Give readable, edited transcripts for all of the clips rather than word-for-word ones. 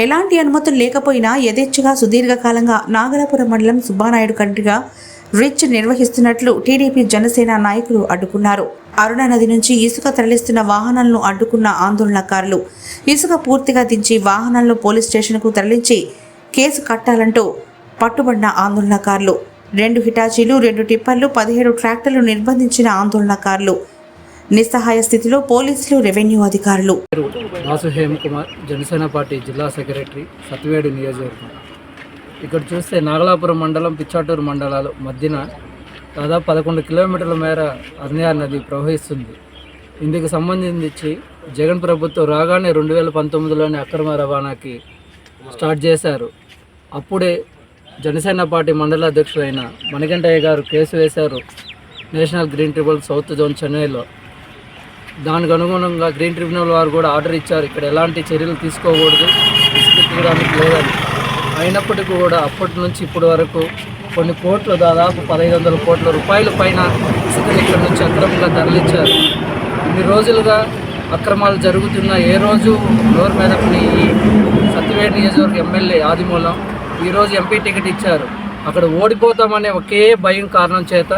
ఎలాంటి అనుమతులు లేకపోయినా యథేచ్ఛగా సుదీర్ఘకాలంగా నాగలాపురం మండలం సుబ్బానాయుడు కండ్రిగా రిచ్ నిర్వహిస్తున్నట్లు టీడీపీ జనసేన నాయకులు అడ్డుకున్నారు. అరుణ నది నుంచి ఇసుక తరలిస్తున్న వాహనాలను అడ్డుకున్న ఆందోళనకారులు ఇసుక పూర్తిగా దించి వాహనాలను పోలీస్ స్టేషన్కు తరలించి కేసు కట్టాలంటూ పట్టుబడిన ఆందోళనకారులు 2 హిటాచీలు 2 టిప్పర్లు 17 ట్రాక్టర్లు నిర్బంధించిన ఆందోళనకారులు నిస్సహాయ స్థితిలో పోలీసులు రెవెన్యూ అధికారులు. దాసు హేమకుమార్ జనసేన పార్టీ జిల్లా సెక్రటరీ సత్యవేడు నియోజకవర్గం. ఇక్కడ చూస్తే నాగలాపురం మండలం పిచ్చాటూరు మండలాలు మధ్యన దాదాపు 11 కిలోమీటర్ల మేర అర్నియార్ నది ప్రవహిస్తుంది. ఇందుకు సంబంధించి జగన్ ప్రభుత్వం రాగానే 2019లోనే అక్రమ రవాణాకి స్టార్ట్ చేశారు. అప్పుడే జనసేన పార్టీ మండల అధ్యక్షులైన మణికంఠయ్య గారు కేసు వేశారు national green tribunal south zone చెన్నైలో. దానికి అనుగుణంగా గ్రీన్ ట్రిబ్యునల్ వారు కూడా ఆర్డర్ ఇచ్చారు, ఇక్కడ ఎలాంటి చర్యలు తీసుకోకూడదు, తీసుకోవడానికి లేదని. అయినప్పటికీ కూడా అప్పటి నుంచి ఇప్పటి వరకు కొన్ని కోట్లు, దాదాపు 1500 కోట్ల రూపాయల పైన ఇసుకలు ఇక్కడ నుంచి అక్రమంగా తరలించారు. ఇన్ని రోజులుగా అక్రమాలు జరుగుతున్న ఏ రోజు నోరు మెదపని ఈ సత్యవేడు నియోజకవర్గ ఎమ్మెల్యే ఆదిమూలం ఈరోజు ఎంపీ టికెట్ ఇచ్చారు. అక్కడ ఓడిపోతామనే ఒకే భయం కారణం చేత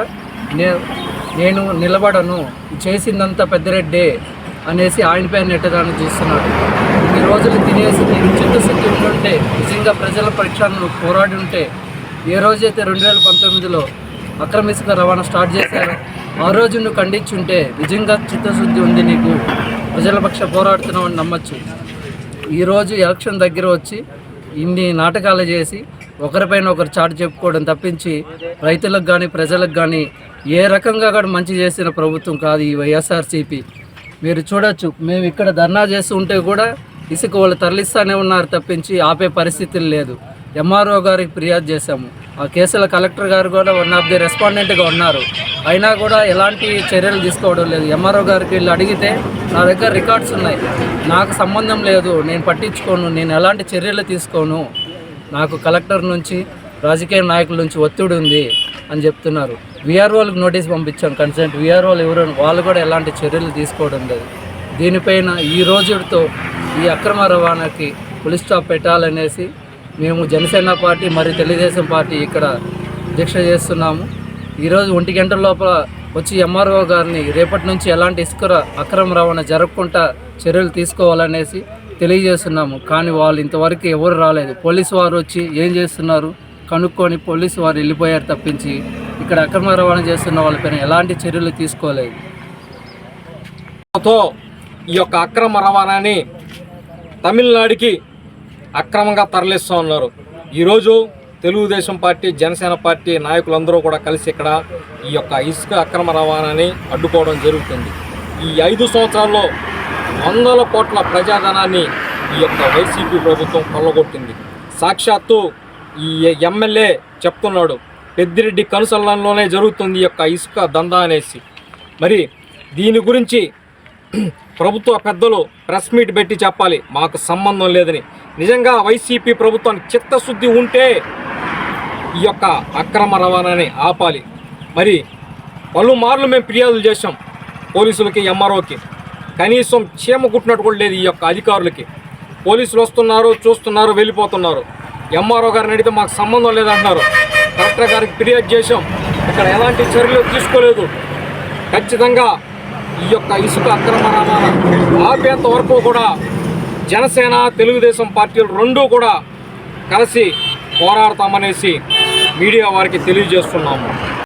నేను నిలబడను, చేసిందంతా పెద్దరెడ్డే అనేసి ఆయనపై నెట్టడానికి చూస్తున్నాడు. ఇన్ని రోజులు తినేసి నేను చిత్తశుద్ధి ఉంటుంటే, నిజంగా ప్రజల పరీక్షను పోరాడి ఉంటే, ఏ రోజైతే 2019లో అక్రమ ఇసుక రవాణా స్టార్ట్ చేశారో ఆ రోజు నువ్వు ఖండించుంటే నిజంగా చిత్తశుద్ధి ఉంది, నీకు ప్రజల పక్ష పోరాడుతున్నామని నమ్మచ్చు. ఈరోజు ఎలక్షన్ దగ్గర వచ్చి ఇన్ని నాటకాలు చేసి ఒకరిపైన ఒకరు చాటు చెప్పుకోవడం తప్పించి రైతులకు కానీ ప్రజలకు కానీ ఏ రకంగా కూడా మంచి చేసిన ప్రభుత్వం కాదు ఈ వైఎస్ఆర్సీపీ. మీరు చూడొచ్చు, మేము ఇక్కడ ధర్నా చేస్తూ ఉంటే కూడా ఇసుక వాళ్ళు తరలిస్తూనే ఉన్నారు తప్పించి ఆపే పరిస్థితులు లేదు. ఎంఆర్ఓ గారికి ఫిర్యాదు చేశాము, ఆ కేసుల కలెక్టర్ గారు కూడా వన్ ఆఫ్ ది రెస్పాండెంట్గా ఉన్నారు, అయినా కూడా ఎలాంటి చర్యలు తీసుకోవడం లేదు. ఎంఆర్ఓ గారికి వీళ్ళు అడిగితే నా దగ్గర రికార్డ్స్ ఉన్నాయి, నాకు సంబంధం లేదు, నేను పట్టించుకోను, నేను ఎలాంటి చర్యలు తీసుకోను, నాకు కలెక్టర్ నుంచి రాజకీయ నాయకుల నుంచి ఒత్తిడి ఉంది అని చెప్తున్నారు. వీఆర్ఓలకు నోటీస్ పంపించాను, కన్సెంట్ వీఆర్ఓలు ఎవరు వాళ్ళు కూడా ఎలాంటి చర్యలు తీసుకోవడం లేదు. దీనిపైన ఈ రోజుతో ఈ అక్రమ రవాణాకి ఫుల్ స్టాప్ పెట్టాలనేసి మేము జనసేన పార్టీ మరియు తెలుగుదేశం పార్టీ ఇక్కడ దీక్ష చేస్తున్నాము. ఈరోజు 1 గంటల లోపల వచ్చి ఎంఆర్ఓ గారిని రేపటి నుంచి ఎలాంటి ఇసుక అక్రమ రవాణా జరగకుండా చర్యలు తీసుకోవాలనేసి తెలియజేస్తున్నాము. కానీ వాళ్ళు ఇంతవరకు ఎవరు రాలేదు. పోలీసు వారు వచ్చి ఏం చేస్తున్నారు కనుక్కొని పోలీసు వారు వెళ్ళిపోయారు తప్పించి ఇక్కడ అక్రమ రవాణా చేస్తున్న వాళ్ళపైన ఎలాంటి చర్యలు తీసుకోలేదు. ఈ యొక్క అక్రమ రవాణాని తమిళనాడుకి అక్రమంగా తరలిస్తూ ఉన్నారు. ఈరోజు తెలుగుదేశం పార్టీ జనసేన పార్టీ నాయకులందరూ కూడా కలిసి ఇక్కడ ఈ యొక్క ఇసుక అక్రమ రవాణాని అడ్డుకోవడం జరుగుతుంది. ఈ 5 సంవత్సరాల్లో వందల కోట్ల ప్రజాధనాన్ని ఈ యొక్క వైసీపీ ప్రభుత్వం కొల్లగొట్టింది. సాక్షాత్తు ఈ ఎమ్మెల్యే చెప్తున్నాడు, పెద్దిరెడ్డి కనుసల్లంలోనే జరుగుతుంది ఈ యొక్క ఇసుక దందా అనేసి. మరి దీని గురించి ప్రభుత్వ పెద్దలు ప్రెస్ మీట్ పెట్టి చెప్పాలి, మాకు సంబంధం లేదని. నిజంగా వైసీపీ ప్రభుత్వానికి చిత్తశుద్ధి ఉంటే ఈ యొక్క అక్రమ రవాణాని ఆపాలి. మరి పలుమార్లు మేము ఫిర్యాదులు చేశాం పోలీసులకి, ఎంఆర్ఓకి, కనీసం చీమ కుట్టినట్టు కూడా లేదు ఈ యొక్క అధికారులకి. పోలీసులు వస్తున్నారు, చూస్తున్నారు, వెళ్ళిపోతున్నారు. ఎంఆర్ఓ గారిని అడిగితే మాకు సంబంధం లేదంటున్నారు. కలెక్టర్ గారికి ఫిర్యాదు చేశాం, ఇక్కడ ఎలాంటి చర్యలు తీసుకోలేదు. ఖచ్చితంగా ఈ యొక్క ఇసుక అక్రమ రవాణా ఆపేంత వరకు కూడా జనసేన తెలుగుదేశం పార్టీలు రెండూ కూడా కలిసి పోరాడతామనేసి మీడియా వారికి తెలియజేస్తున్నాము.